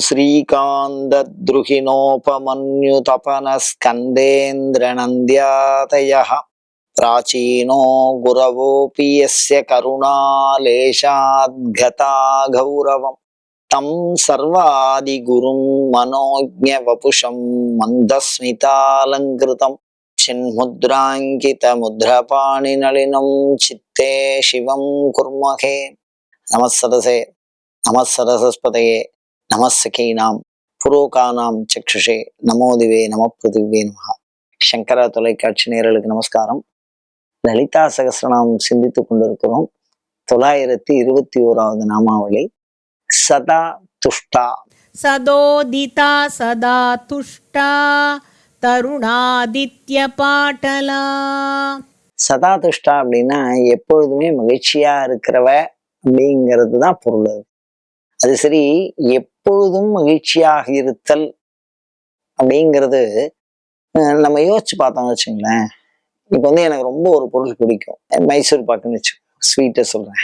श्रीकान्तद्रुहिणोपमन्युतपनस्कन्देन्द्रनन्द्यादयः प्राचीनो गुरवोऽपि यस्य करुणालेशाद्गता गौरवम् तं सर्वादिगुरुं मनोज्ञवपुषं मन्दस्मितालङ्कृतं चिन्मुद्राङ्कितमुद्रपाणिनलिनं चित्ते शिवं कुर्महे। नमस्सरसे नमस्सरस्वतये நமஸ்சகீனாம் புரோகானாம் சக்ஷுஷே நமோதிவே நம பிருதிவே நமஹ. சங்கர தொலைக்காட்சி நேயர்களுக்கு நமஸ்காரம். லலிதா சகஸ்ரநாமம் சிந்தித்துக் கொண்டிருக்கிறோம். 921வது நாமாவளி சதா துஷ்டா. சதோதிதா சதா துஷ்டா தருணாதித்ய பாட்டலா. சதா துஷ்டா அப்படின்னா எப்பொழுதுமே மகிழ்ச்சியா இருக்கிறவ அப்படிங்கிறது தான் பொருள். அது சரி, எப்பொழுதும் மகிழ்ச்சியாக இருத்தல் அப்படிங்கிறது நம்ம யோசிச்சு பார்த்தோம்னு வச்சுங்களேன். இப்போ எனக்கு ரொம்ப ஒரு பொருள் பிடிக்கும், மைசூர் பாக்குன்னு வச்சு ஸ்வீட்டை சொல்றேன்.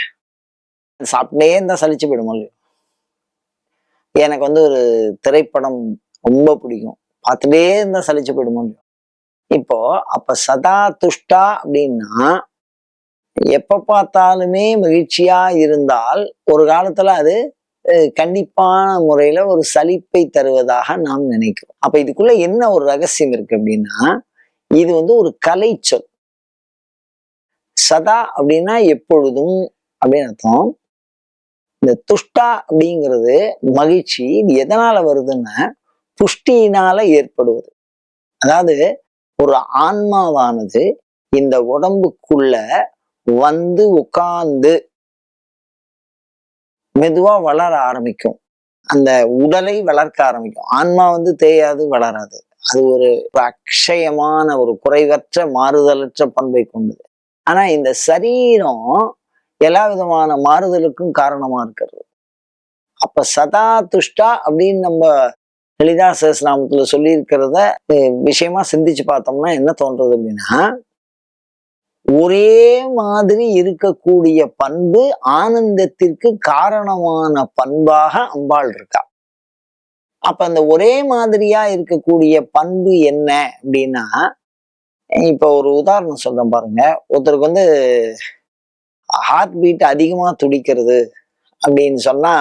சாப்பிட்டே இருந்தா சலிச்சு போயிடுமோ இல்லையோ. எனக்கு ஒரு திரைப்படம் ரொம்ப பிடிக்கும், பார்த்துட்டே இருந்தா சலிச்சு போயிடுமோ இல்லையோ. இப்போ அப்ப சதா துஷ்டா அப்படின்னா எப்ப பார்த்தாலுமே மகிழ்ச்சியா இருந்தால் ஒரு காலத்துல அது கண்டிப்பான முறையில ஒரு சலிப்பை தருவதாக நாம் நினைக்கிறோம். அப்ப இதுக்குள்ள என்ன ஒரு ரகசியம் இருக்கு அப்படின்னா, இது ஒரு கலை சொல். சதா அப்படின்னா எப்பொழுதும் அப்படின்னு அர்த்தம். இந்த துஷ்டா அப்படிங்கிறது மகிழ்ச்சி. இது எதனால வருதுன்னா புஷ்டியினால ஏற்படுவது. அதாவது ஒரு ஆன்மாவானது இந்த உடம்புக்குள்ள வந்து உட்கார்ந்து மெதுவா வளர ஆரம்பிக்கும். அந்த உடலை வளர்க்க ஆரம்பிக்கும். ஆன்மா தேயாது, வளராது. அது ஒரு அக்ஷயமான ஒரு குறைவற்ற மாறுதலற்ற பண்பை கொண்டது. ஆனா இந்த சரீரம் எல்லா விதமான மாறுதலுக்கும் காரணமா இருக்கிறது. அப்ப சதா துஷ்டா அப்படின்னு நம்ம லலிதா சகஸ்ரநாமத்துல சொல்லி இருக்கிறத விஷயமா சிந்திச்சு பார்த்தோம்னா என்ன தோன்றது அப்படின்னா, ஒரே மாதிரி இருக்கக்கூடிய பண்பு ஆனந்தத்திற்கு காரணமான பண்பாக அம்பாள் இருக்கா. அப்ப அந்த ஒரே மாதிரியா இருக்கக்கூடிய பண்பு என்ன அப்படின்னா, இப்ப ஒரு உதாரணம் சொல்றேன் பாருங்க. ஒருத்தருக்கு ஹார்ட் பீட் அதிகமா துடிக்கிறது அப்படின்னு சொன்னா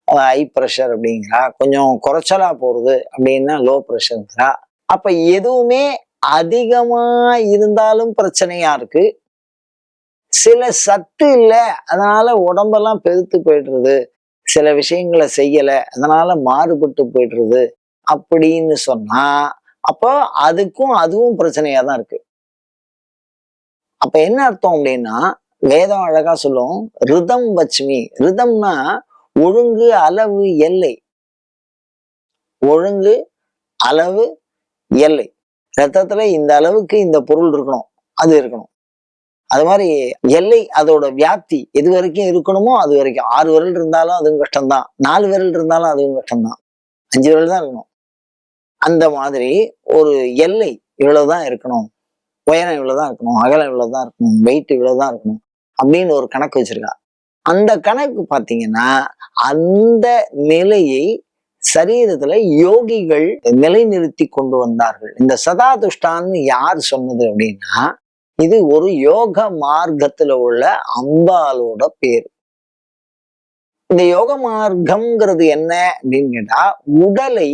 ஹை ப்ரெஷர் அப்படிங்கிறா. கொஞ்சம் குறைச்சலா போறது அப்படின்னா லோ ப்ரெஷருங்கிறா. அப்ப எதுவுமே அதிகமா இருந்தாலும் பிரச்சனையா இருக்கு. சில சத்து இல்லை, அதனால உடம்பெல்லாம் பெருத்து போயிடுறது. சில விஷயங்களை செய்யல, அதனால மாறுபட்டு போயிடுறது அப்படின்னு சொன்னா அப்போ அதுக்கும் அதுவும் பிரச்சனையா தான் இருக்கு. அப்ப என்ன அர்த்தம் அப்படின்னா, வேதம் அழகா சொல்லும், ரிதம் வச்சுமி. ரிதம்னா ஒழுங்கு, அளவு, எல்லை. ஒழுங்கு, அளவு, எல்லை. ரத்தத்துல இந்த அளவுக்கு இந்த பொருள் இருக்கணும், அது இருக்கணும். அது மாதிரி எல்லை, அதோட வியாப்தி எது வரைக்கும் இருக்கணுமோ அது வரைக்கும். 6 விரல் இருந்தாலும் அதுவும் கஷ்டம்தான், 4 விரல் இருந்தாலும் அதுவும் கஷ்டம்தான், 5 விரல் தான் இருக்கணும். அந்த மாதிரி ஒரு எல்லை இவ்வளவுதான் இருக்கணும், உயரம் இவ்வளவுதான் இருக்கணும், அகலம் இவ்வளவுதான் இருக்கணும், வெயிட் இவ்வளவுதான் இருக்கணும் அப்படின்னு ஒரு கணக்கு வச்சிருக்கா. அந்த கணக்கு பார்த்தீங்கன்னா அந்த நிலையை சரீரத்துல யோகிகள் நிலைநிறுத்தி கொண்டு வந்தார்கள். இந்த சதாதுஷ்டான்னு யார் சொன்னது அப்படின்னா, இது ஒரு யோக மார்க்கத்துல உள்ள அம்பாலோட பேர். இந்த யோக மார்க்கம்ங்கிறது என்ன அப்படின்னு கேட்டா, உடலை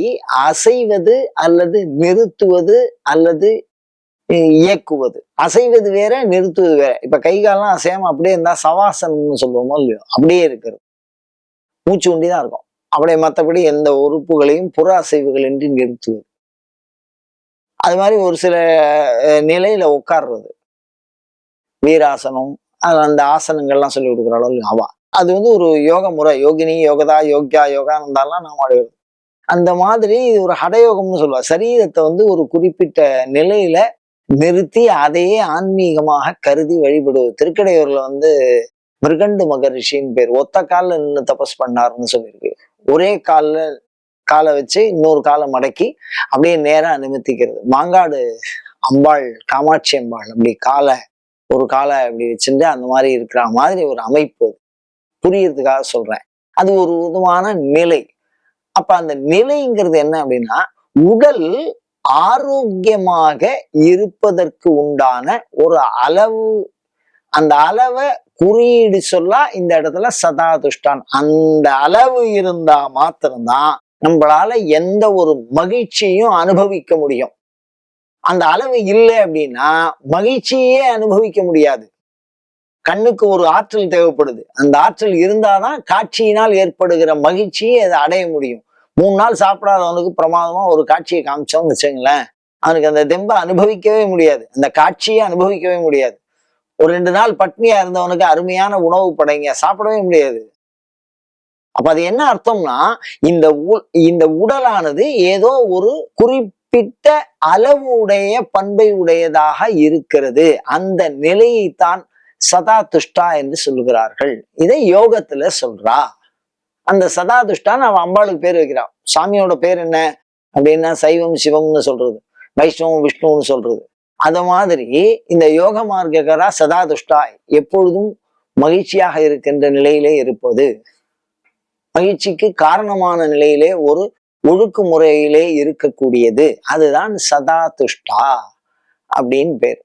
அசைவது அல்லது நிறுத்துவது அல்லது இயக்குவது. அசைவது வேற, நிறுத்துவது வேற. இப்ப கை காலெல்லாம் அசையாம அப்படியே இருந்தா சவாசனம்னு சொல்லுவோமோ இல்லையோ, அப்படியே இருக்கிறது. மூச்சு உண்டிதான் இருக்கும். அப்படியே மற்றபடி எந்த உறுப்புகளையும் புற அசைவுகளின்றி நிறுத்துவது. அது மாதிரி ஒரு சில நிலையில உட்கார்றது, வீராசனம், அந்த ஆசனங்கள்லாம் சொல்லி கொடுக்குறாளோ அவா. அது ஒரு யோக முறை. யோகினி, யோகதா, யோக்யா, யோகானந்தாலாம் நாம் அடைவது. அந்த மாதிரி ஒரு ஹடயோகம்னு சொல்லுவா. சரீரத்தை ஒரு குறிப்பிட்ட நிலையில நிறுத்தி அதையே ஆன்மீகமாக கருதி வழிபடுவது. திருக்கடையூர்ல மிருகண்டு மகரிஷின்னு பேர். ஒத்த காலில் நின்று தபஸ் பண்ணாருன்னு சொல்லியிருக்கு. ஒரே காலை வச்சு இன்னொரு காலை மடக்கி அப்படியே நேரா நிமித்திக்கிறது. மாங்காடு அம்பாள், காமாட்சி அம்பாள் அப்படி ஒரு காலை அப்படி வச்சுட்டு அந்த மாதிரி இருக்கிற மாதிரி ஒரு அமைப்பு. புரியறதுக்காக சொல்றேன். அது ஒரு விதமான நிலை. அப்ப அந்த நிலைங்கிறது என்ன அப்படின்னா, உடல் ஆரோக்கியமாக இருப்பதற்கு உண்டான ஒரு அளவு, அந்த அளவை குறியீடு சொல்ல இந்த இடத்துல சதாதுஷ்டான். அந்த அளவு இருந்தா மாத்திரம்தான் நம்மளால எந்த ஒரு மகிழ்ச்சியும் அனுபவிக்க முடியும். அந்த அளவு இல்லை அப்படின்னா மகிழ்ச்சியே அனுபவிக்க முடியாது. கண்ணுக்கு ஒரு ஆற்றல் தேவைப்படுது. அந்த ஆற்றல் இருந்தாதான் காட்சியினால் ஏற்படுகிற மகிழ்ச்சியை அதை அடைய முடியும். 3 நாள் சாப்பிடாதவனுக்கு பிரமாதமா ஒரு காட்சியை காமிச்சோம்னு வச்சுங்களேன், அவனுக்கு அந்த தெம்பை அனுபவிக்கவே முடியாது, அந்த காட்சியை அனுபவிக்கவே முடியாது. ஒரு 2 நாள் பட்னியா இருந்தவனுக்கு அருமையான உணவு படைங்க சாப்பிடவே முடியாது. அப்ப அது என்ன அர்த்தம்னா, இந்த உடலானது ஏதோ ஒரு குறிப்பிட்ட அளவு உடைய பண்பை உடையதாக இருக்கிறது. அந்த நிலையைத்தான் சதா துஷ்டா என்று சொல்லுகிறார்கள். இதை யோகத்துல சொல்றா. அந்த சதா துஷ்டான்னு அவன் அம்பாளுக்கு பேர் வைக்கிறான். சாமியோட பேர் என்ன அப்படின்னா சைவம் சிவம்னு சொல்றது, வைஷ்ணவம் விஷ்ணுன்னு சொல்றது. அத மாதிரி இந்த யோக மார்க்கரா சதா துஷ்டா, எப்பொழுதும் மகிழ்ச்சியாக இருக்கின்ற நிலையிலே இருப்பது, மகிழ்ச்சிக்கு காரணமான நிலையிலே ஒரு ஒழுக்குமுறையிலே இருக்கக்கூடியது, அதுதான் சதா துஷ்டா அப்படின்னு பேர்.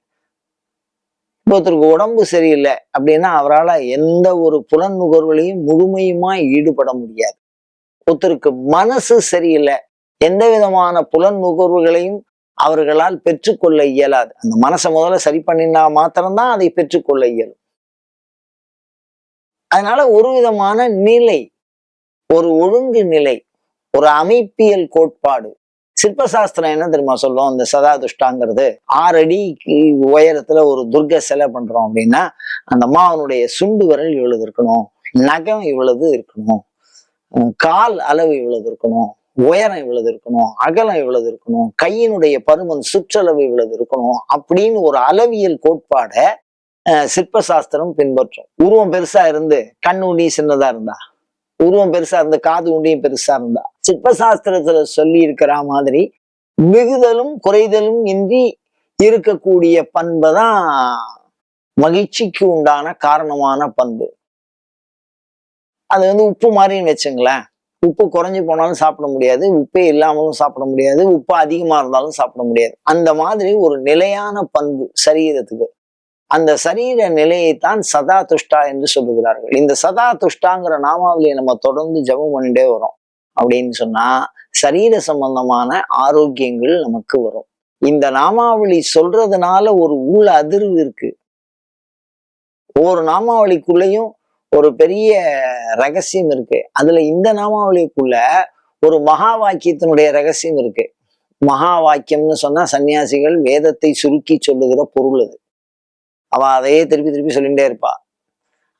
ஒருத்தருக்கு உடம்பு சரியில்லை அப்படின்னா அவரால் எந்த ஒரு புலன் நுகர்வுலையும் முழுமையுமா ஈடுபட முடியாது. ஒருத்தருக்கு மனசு சரியில்லை, எந்த விதமான புலன் நுகர்வுகளையும் அவர்களால் பெற்றுக்கொள்ள இயலாது. அந்த மனசை முதல்ல சரி பண்ணினா மாத்திரம்தான் அதை பெற்றுக்கொள்ள இயலும். அதனால ஒரு விதமான நிலை, ஒரு ஒழுங்கு நிலை, ஒரு அமைப்பியல் கோட்பாடு. சிற்பசாஸ்திரம் என்ன தெரியுமா சொல்லும்? இந்த சதாதுஷ்டாங்கிறது 6 அடிக்கு உயரத்துல ஒரு துர்க சிலை பண்றோம் அப்படின்னா அந்த அம்மாவனுடைய சுண்டு விரல் இவ்வளவு இருக்கணும், நகம் இவ்வளவு இருக்கணும், கால் அளவு இவ்வளவு இருக்கணும், உயரம் இவ்வளவு இருக்கணும், அகலம் இவ்வளவு இருக்கணும், கையினுடைய பருமன் சுற்றளவு இவ்வளவு இருக்கணும் அப்படின்னு ஒரு அளவியல் கோட்பாட சிற்பசாஸ்திரம் பின்பற்றும். உருவம் பெருசா இருந்து கண் உண்டி சின்னதா இருந்தா, உருவம் பெருசா இருந்து காது உண்டியும் பெருசா இருந்தா, சிற்பசாஸ்திரத்துல சொல்லி இருக்கிற மாதிரி மிகுதலும் குறைதலும் இன்றி இருக்கக்கூடிய பண்பை தான் மகிழ்ச்சிக்கு உண்டான காரணமான பண்பு. அது உப்பு மாதிரின்னு வச்சுங்களேன். உப்பு குறைஞ்சு போனாலும் சாப்பிட முடியாது, உப்பே இல்லாமலும் சாப்பிட முடியாது, உப்பு அதிகமா இருந்தாலும் சாப்பிட முடியாது. அந்த மாதிரி ஒரு நிலையான பண்பு சரீரத்துக்கு. அந்த சரீர நிலையைத்தான் சதா துஷ்டா என்று சொல்லுகிறார்கள். இந்த சதா துஷ்டாங்கிற நாமாவளியை நம்ம தொடர்ந்து ஜபம் பண்ணிட்டே வரோம் அப்படின்னு சொன்னா சரீர சம்பந்தமான ஆரோக்கியங்கள் நமக்கு வரும். இந்த நாமாவளி சொல்றதுனால ஒரு உள்ள அதிர்வு இருக்கு. ஒவ்வொரு நாமாவளிக்குள்ளேயும் ஒரு பெரிய ரகசியம் இருக்கு. அதுல இந்த நாமாவளிக்குள்ள ஒரு மகா வாக்கியத்தினுடைய ரகசியம் இருக்கு. மகா வாக்கியம்னு சொன்னா சன்னியாசிகள் வேதத்தை சுருக்கி சொல்லுகிற பொருள் அது. அவ அதையே திருப்பி திருப்பி சொல்லிட்டே இருப்பா.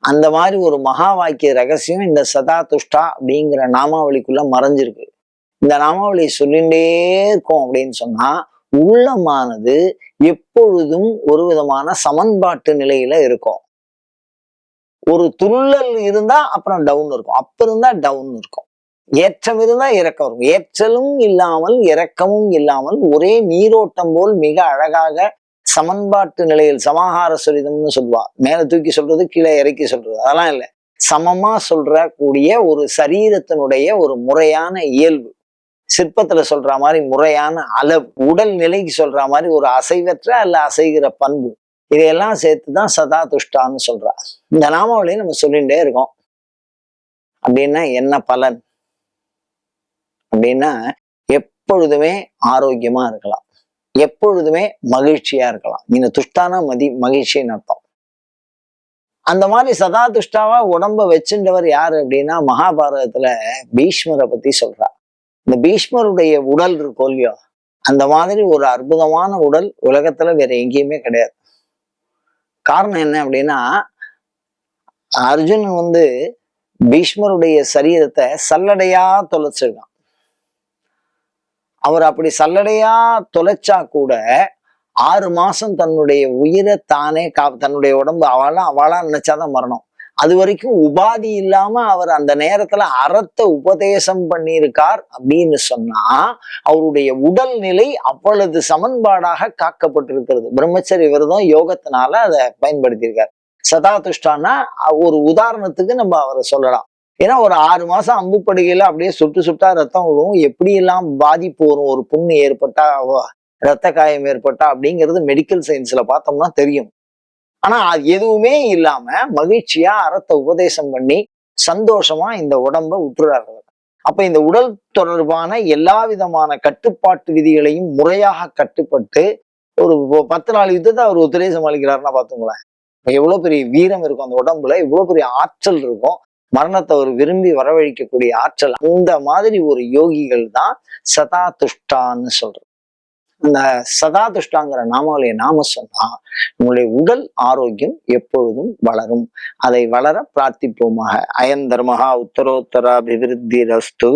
அந்த மாதிரி ஒரு மகா வாக்கிய ரகசியம் இந்த சதா துஷ்டா அப்படிங்கிற நாமாவளிக்குள்ள மறைஞ்சிருக்கு. இந்த நாமாவளியை சொல்லிண்டே இருக்கும் அப்படின்னு சொன்னா உள்ளமானது எப்பொழுதும் ஒரு விதமான சமன்பாட்டு நிலையில இருக்கும். ஒரு துள்ளல் இருந்தா அப்புறம் டவுன் இருக்கும், அப்ப இருந்தா டவுன் இருக்கும். ஏற்றம் இருந்தா இறக்கம் இருக்கும். ஏற்றலும் இல்லாமல் இறக்கமும் இல்லாமல் ஒரே நீரோட்டம் போல் மிக அழகாக சமன்பாட்டு நிலையில் சமாஹார சுரிதம்னு சொல்லுவா. மேல தூக்கி சொல்றது, கீழே இறக்கி சொல்றது, அதெல்லாம் இல்லை. சமமா சொல்ற கூடிய ஒரு சரீரத்தினுடைய ஒரு முறையான இயல்பு. சிற்பத்துல சொல்ற மாதிரி முறையான அளவு, உடல் நிலைக்கு சொல்ற மாதிரி ஒரு அசைவற்ற அல்ல அசைகிற பண்பு, இதையெல்லாம் சேர்த்துதான் சதா துஷ்டான்னு சொல்றா. இந்த நாமாவளியை நம்ம சொல்லிகிட்டே இருக்கோம். அப்படின்னா என்ன பலன் அப்படின்னா எப்பொழுதுமே ஆரோக்கியமா இருக்கலாம், எப்பொழுதுமே மகிழ்ச்சியா இருக்கலாம். இந்த துஷ்டான மகிழ்ச்சின்னு அர்த்தம். அந்த மாதிரி சதா துஷ்டாவா உடம்ப வச்சுட்டவர் யாரு அப்படின்னா மகாபாரதத்துல பீஷ்மரை பத்தி சொல்றா. இந்த பீஷ்மருடைய உடல் இருக்கோ இல்லையோ, அந்த மாதிரி ஒரு அற்புதமான உடல் உலகத்துல வேற எங்கேயுமே கிடையாது. காரணம் என்ன அப்படின்னா அர்ஜுனன் பீஷ்மருடைய சரீரத்தை சல்லடையா தொலைச்சிருக்கான். அவர் அப்படி சல்லடையா தொலைச்சா கூட 6 மாசம் தன்னுடைய உயிரை தானே தன்னுடைய உடம்பு அவளா நினைச்சாதான் மரணம். அது வரைக்கும் உபாதி இல்லாம அவர் அந்த நேரத்துல அறத்தை உபதேசம் பண்ணியிருக்கார் அப்படின்னு சொன்னா அவருடைய உடல் நிலை அவ்வளவு சமன்பாடாக காக்கப்பட்டிருக்கிறது. பிரம்மச்சரிய விரதம் யோகத்தினால அதை பயன்படுத்தியிருக்கார். சதா துஷ்டான்னா ஒரு உதாரணத்துக்கு நம்ம அவரை சொல்லலாம். ஏன்னா ஒரு 6 மாசம் அம்புப்படுகையில அப்படியே சுட்டு சுட்டா ரத்தம் விழுவும், எப்படி எல்லாம் பாதிப்பு வரும், ஒரு புண்ணு ஏற்பட்டா, ரத்த காயம் ஏற்பட்டா அப்படிங்கிறது மெடிக்கல் சயின்ஸ்ல பார்த்தோம்னா தெரியும். ஆனா அது எதுவுமே இல்லாம மகிழ்ச்சியா அறத்தை உபதேசம் பண்ணி சந்தோஷமா இந்த உடம்ப விட்டுறாரு. அப்ப இந்த உடல் தொடர்பான எல்லா விதமான கட்டுப்பாட்டு விதிகளையும் முறையாக கட்டுப்பட்டு ஒரு 10 நாள் யுத்தத்தை அவர் ஒத்துழைய சமாளிக்கிறாருன்னா பாத்துங்களேன், எவ்வளவு பெரிய வீரம் இருக்கும் அந்த உடம்புல, எவ்வளவு பெரிய ஆற்றல் இருக்கும், மரணத்தை அவர் விரும்பி வரவழைக்கக்கூடிய ஆற்றல். அந்த மாதிரி ஒரு யோகிகள் தான் சதா துஷ்டான்னு சொல்றது. இந்த சதா துஷ்டாங்கிற நாமாவளியை நாம சொன்னா உங்களுடைய உடல் ஆரோக்கியம் எப்பொழுதும் வளரும். அதை வளர பிரார்த்திப்போமாக. அயம் தர்மஹா உத்தரோத்தர அபிவிருத்தி ரஸ்து.